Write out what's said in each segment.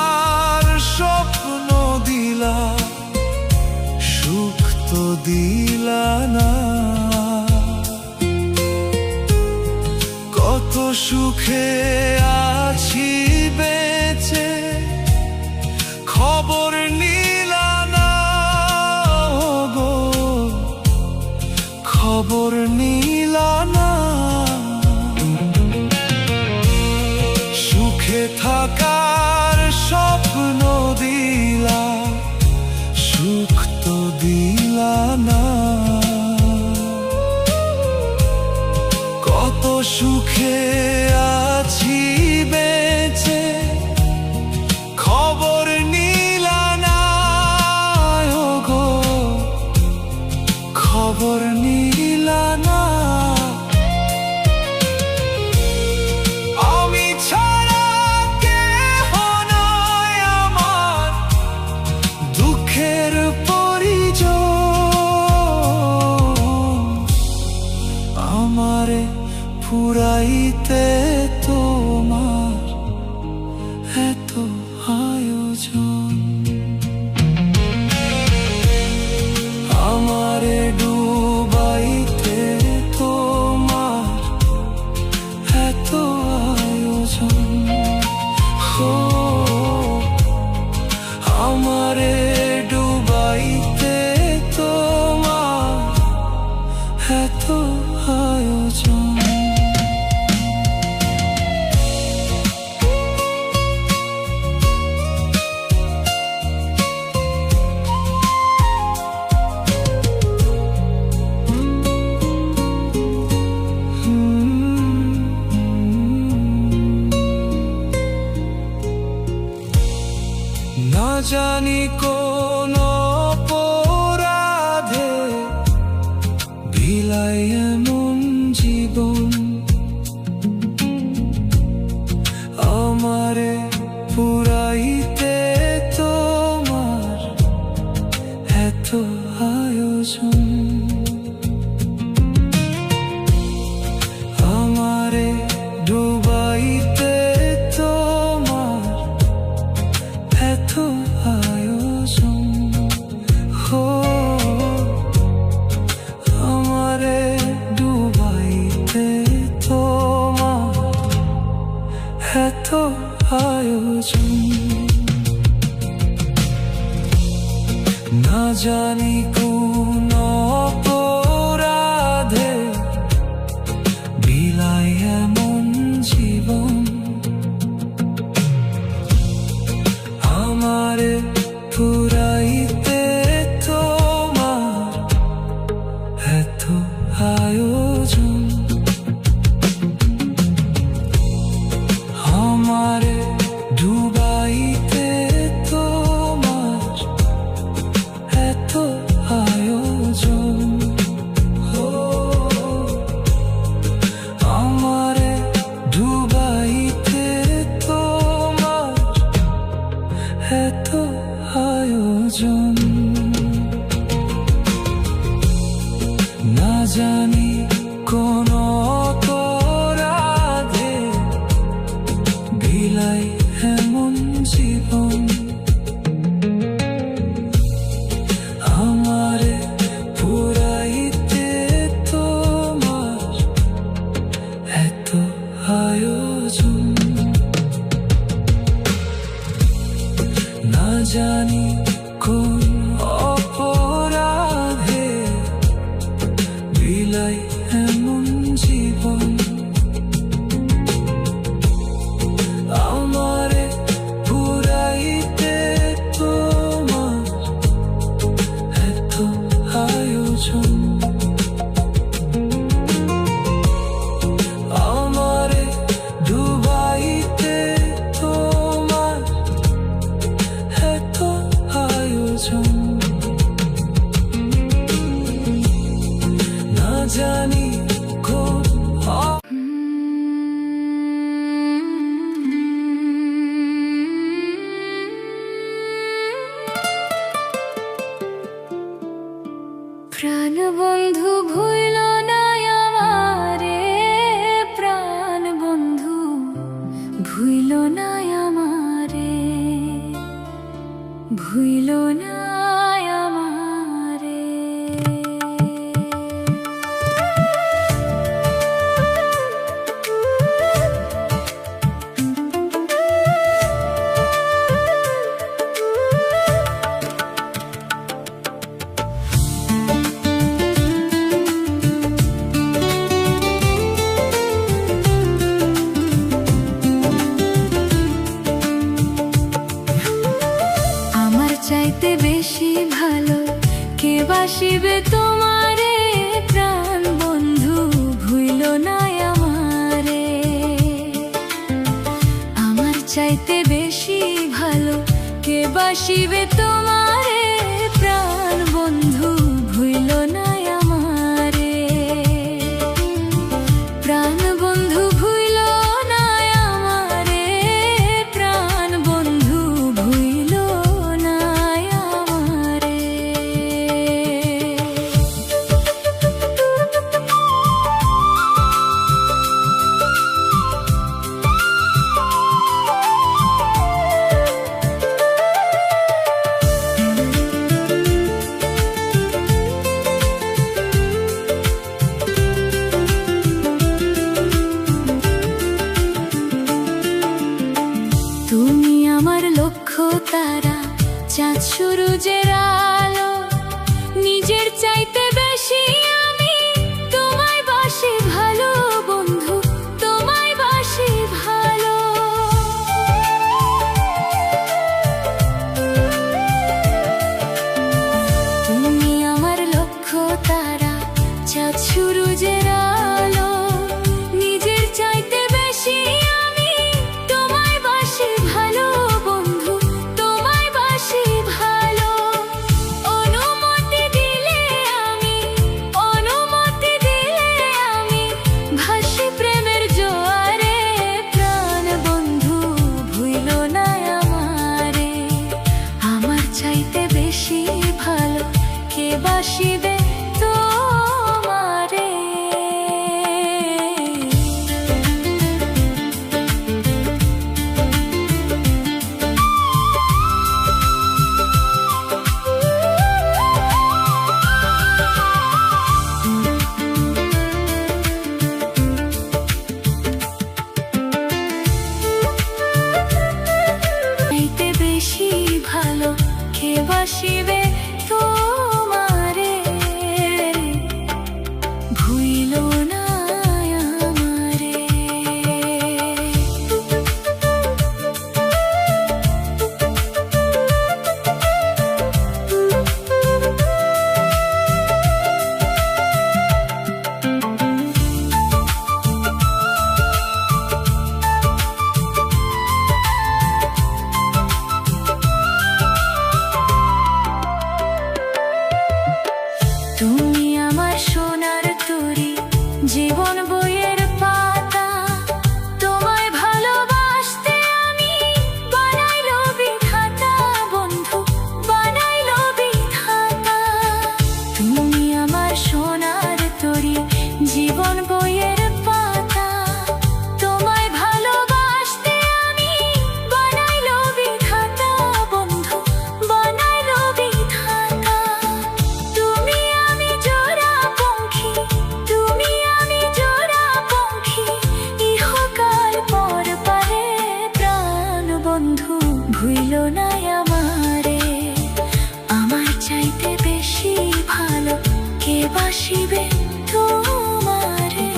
থাকার স্বপ্ন দিলা, সুখ তো দিলা না। কত সুখে আছি বেঁচে, খবর নিলা না গো, খবর নিলা না। সুখে থাকার স্বপ্ন দিলা, সুখ তো দিলা না। কত সুখে আছি বেঁচে, খবর নিলা না গো, খবর নিলা না। আমি ছাড়া কেহ নাই আমার, দুঃখের পরিজন। আমারে ফুরাইতে তোমার এত আয়োজন। আমারে ডুবাইতে তোমার এত আয়োজন। হো আমারে ডুবাইতে তোমার এত আয়োজন। না জানি কোন অপরাধে বিলায় এমন জীবন। আমারে পুরাইতে তোমার এত আয়োজন। আমারে ডুবাইতে তোমার এত আয়োজন। হো আমারে ডুবাইতে তোমার এত আয়োজন। না জানি কোন অপরাধে বিলায় এমন জীবন। আমারে পুরাইতে তোমার এত আয়োজন। আমারে ডুবাইতে তোমার এত আয়োজন। হো আমারে ডুবাইতে তোমার এত আয়োজন। না জানি কোন অপরাধে বিলায় এমন জীবন। আমারে পুরাইতে তোমার এত আয়োজন। না জানি কোন অপরাধে বিলায় এমন জীবন। আমারে পুরাইতে তোমার এত আয়োজন। আমারে ডুবাইতে তোমার এত আয়োজন। না জানি কোন প্রাণ বন্ধু ভুইল না আমারে, প্রাণ বন্ধু ভুইল না আমারে। ভুইলো না আমারে। চাইতে বেশি ভালো কে বাসিবে তোমারে, প্রাণ বন্ধু ভুইলো না আমারে। আমার চাইতে বেশি ভালো কে বাসিবে তোমারে, প্রাণ বন্ধু ভুইলো না আমারে। প্রাণ বন্ধু ভুইলো না আমারে, প্রাণ বন্ধু ভুইলো না আমারে। তুমি আমার লক্ষ্য তারা, চাঁদ সূরজের আলো, নিজের চাইতে বেশি আমি তোমায় বাসি ভালো বন্ধু, তোমায় বাসি ভালো। তুমি আমার লক্ষ্য তারা, চাঁদ সূরজের আলো, নিজের চাইতে বেশি আমি তোমায় বাসি ভালো বন্ধু, তোমায় বাসি ভালো। অনুমতি দিলে আমি, অনুমতি দিলে আমি ভাসি প্রেমের জোয়ারে, প্রাণ বন্ধু ভুইলো না আমারে। আমার চাইতে বেশি ভালো কে বাসিবে তোমারে। চাইতে বেশি ভালো কে বাসিবে তোমারে, ভুইলো না আমারে। তুমি আমার সোনার তরী, জীবন বইয়ের পাতা, তোমায় ভালোবাসতে আমি বানাইলো বিধাতা বন্ধু, বানাইলো বিধাতা। তুমি আমার সোনার তরী, জীবন বইয়ের পাতা, তোমায় ভালোবাসতে আমি বানাইলো বিধাতা বন্ধু, বানাইলো বিধাতা। তুমি আমি জোড়া পঙ্খী, তুমি আমি জোড়া পঙ্খী, ইহকাল পর পারে, প্রাণ বন্ধু ভুইলো না আমারে। আমার চাইতে বেশি ভালো কে বাসিবে তোমারে,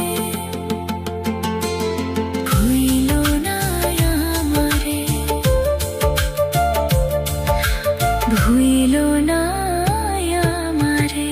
ভুইলো না আমারে, ভুইলো না আমারে।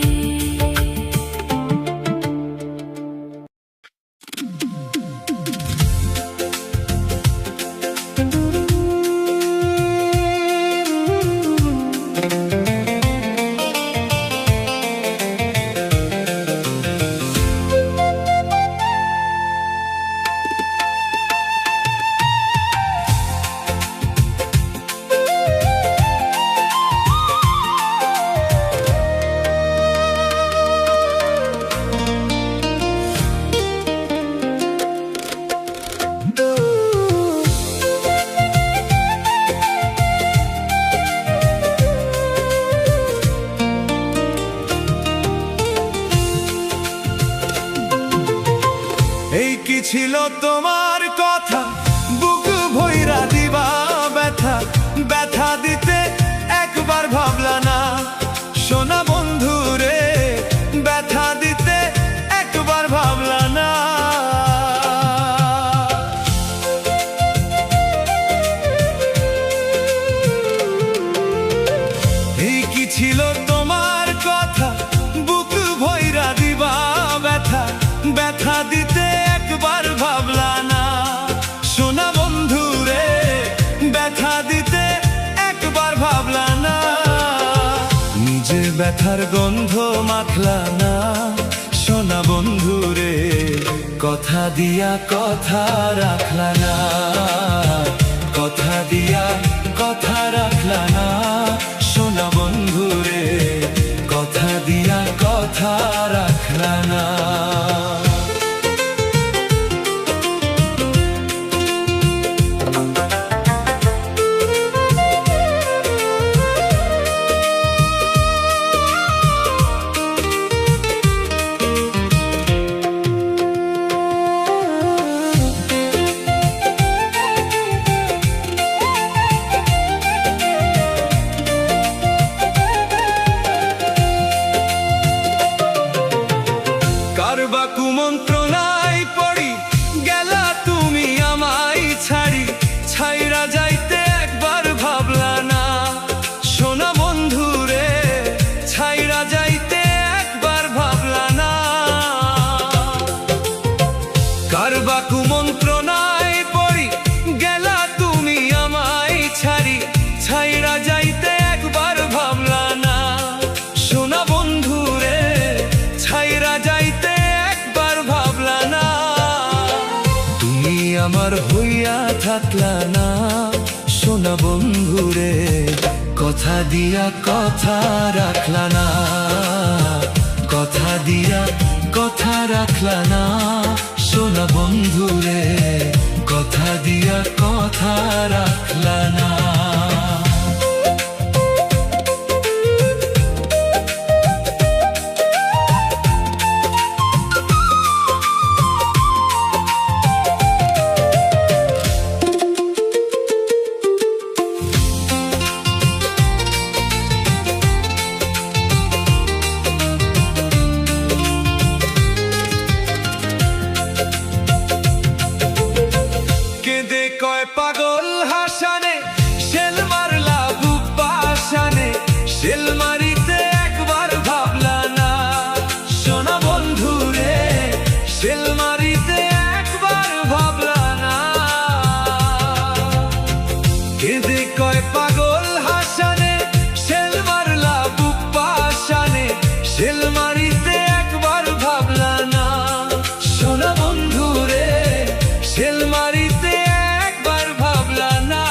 ছিল তোমার কথা বুক ভইরা দিবা ব্যথা ব্যথা দিতে একবার ভাবলা না সোনা বন্ধু রে ব্যথা দিতে একবার ভাবলা না এই কি ছিল তোমার কথা বুক ভইরা দিবা ব্যথা ব্যথা দিতে একবার ভাবলা না সোনা বন্ধু রে ব্যথা দিতে একবার ভাবলা না নিজে ব্যথার গন্ধ মাখলা না সোনা বন্ধু রে কথা দিয়া কথা রাখলা না কথা দিয়া কথা রাখলা না সোনা বন্ধু রে কথা দিয়া কথা রাখলা না কারবা কুমন্ত্রণায় পড়ি গেলা তুমি আমায় ছাড়ি ছাইরা যাইতে একবার ভাবলা না সোনা বন্ধু রে ছাইরা যাইতে একবার ভাবলা না কারবা কুমন্ত্রণায় পড়ি গেলা তুমি আমায় ছাড়ি ছাইরা যাইতে একবার ভাবলা না সোনা বন্ধু রে ছাইরা যাইতে একবার ভাবলা না তুমি আমার হইয়া থাকলা না সোনা বন্ধু রে কথা দিয়া কথা রাখলা না কথা দিয়া কথা রাখলা না সোনা বন্ধু রে কথা দিয়া কথা রাখলা না কেঁদে কয় পাগল হাসানে শেল মারলা বুপা আসানে শেল মারিতে একবার ভাবলা না সোনা বন্ধু রে শেল মারিতে একবার ভাবলা না কেঁদে কয় পাগল হাসানে শেল মারলা বুপা আসানে শেল মারিতে একবার ভাবলা না সোনা বন্ধু রে শেল মারিতে একবার ভাবলা না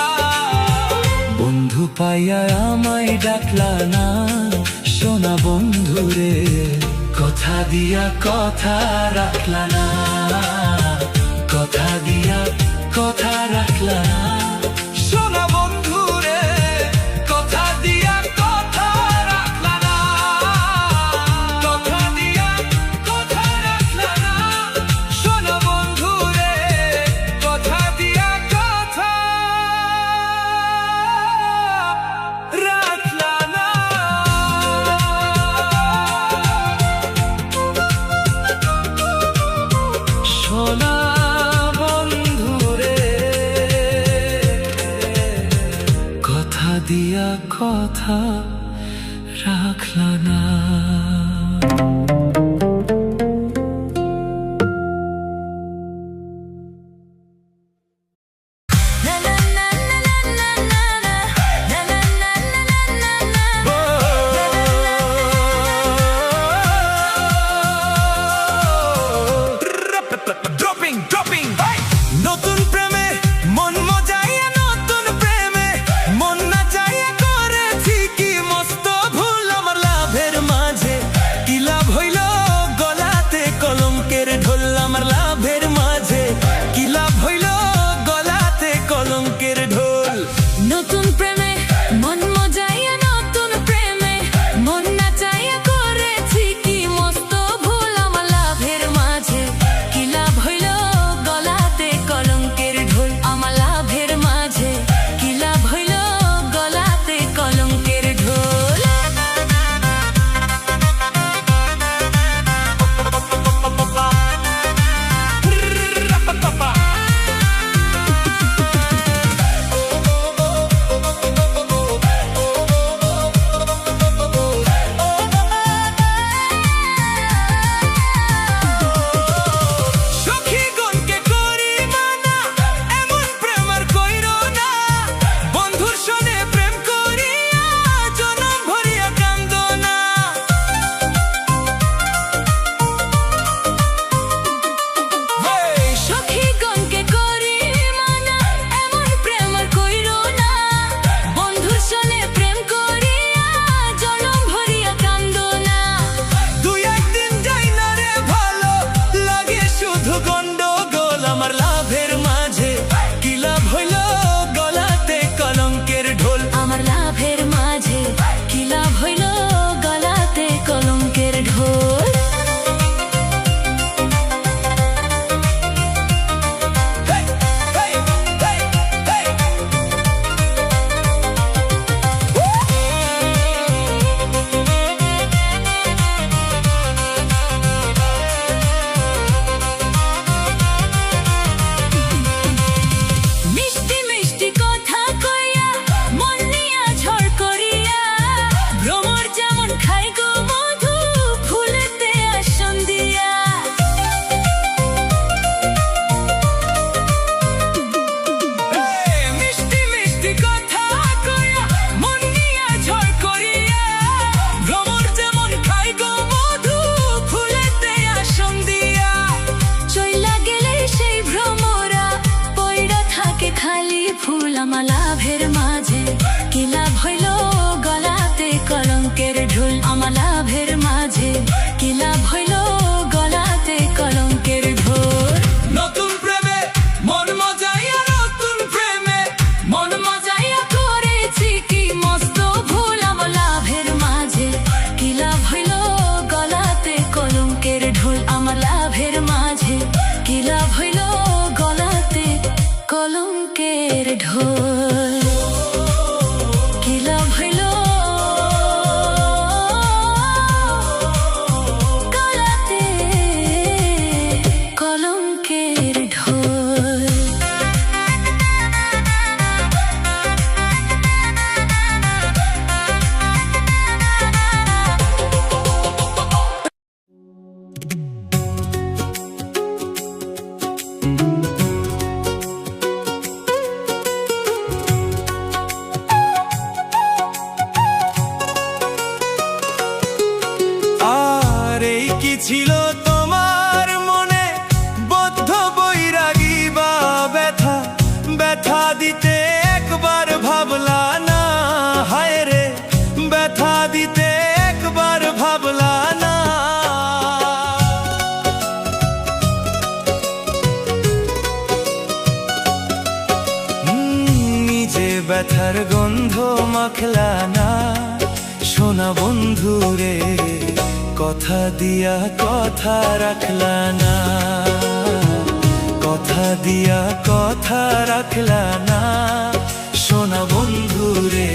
বন্ধু পাইয়া আমায় ডাকলা না সোনা বন্ধু রে কথা দিয়া কথা রাখলা না কথা দিয়া কথা রাখলা না সোনা বন্ধু রে কথা দিয়া কথা রাখলা না কথা দিয়া কথা রাখলা না সোনা বন্ধু রে কথা দিয়া কথা রাখলা না সোনা বন্ধু রে কথা দিয়া কথা রাখলা না নতুন প্রেমে মন মজাইয়া নতুন প্রেমে মন না চাইয়া করেছি কি মস্ত ভুল আমার লাভের মাঝে কি লাভ হইল ছিল তোমার মনে বদ্ধ বৈরাগী বা ব্যথা? ব্যথা দিতে একবার ভাবলা না, হায় রে ব্যথা দিতে একবার ভাবলা না। নিজে ব্যথার গন্ধ মাখলা না, সোনা বন্ধু রে কথা দিয়া কথা রাখলা না, কথা দিয়া কথা রাখলা না, সোনা বন্ধু রে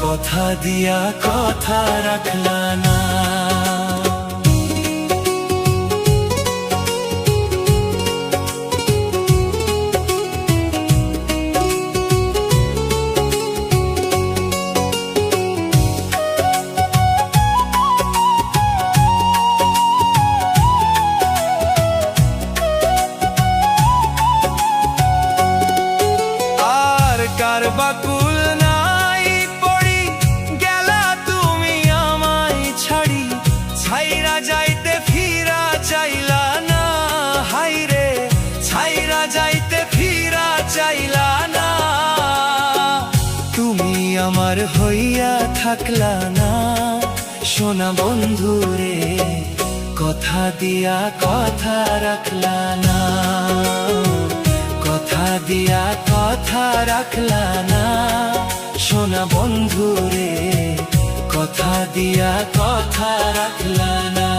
কথা দিয়া কথা রাখলা না। বাকুল নাই পড়ি গেলা তুমি আমায় ছাড়ি, ছাইরা যাইতে ফিরা চাইলা না, হাই রে ছাইরা যাইতে ফিরা চাইলা না। তুমি আমার হইয়া থাকলা না, সোনা বন্ধু রে কথা দিয়া কথা রাখলা না, কথা দিয়া কথা রাখলা না, সোনা বন্ধু রে কথা দিয়া কথা রাখলা না।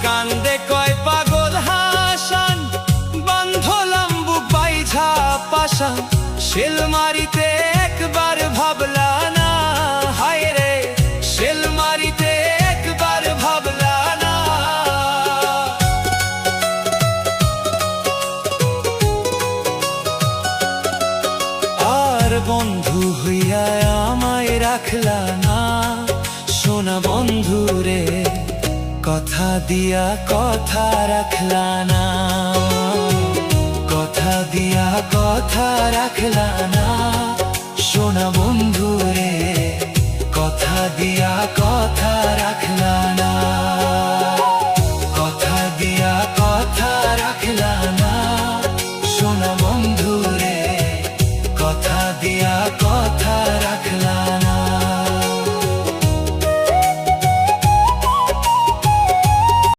কান্দে কয় পাগল হাসান, বান্ধলাম বুক বাইঝা পাশান, শিলমারিতে একবার ভাবলা না, হায় রে শিলমারিতে একবার ভাবলা না। আর বন্ধু হইয়া আমায় রাখলা না, সোনা বন্ধু রে কথা দিয়া কথা রাখলা না, কথা দিয়া কথা রাখলা না, সোনা বন্ধু রে কথা দিয়া কথা রাখলা না, কথা দিয়া কথা রাখলা না, সোনা বন্ধু রে কথা দিয়া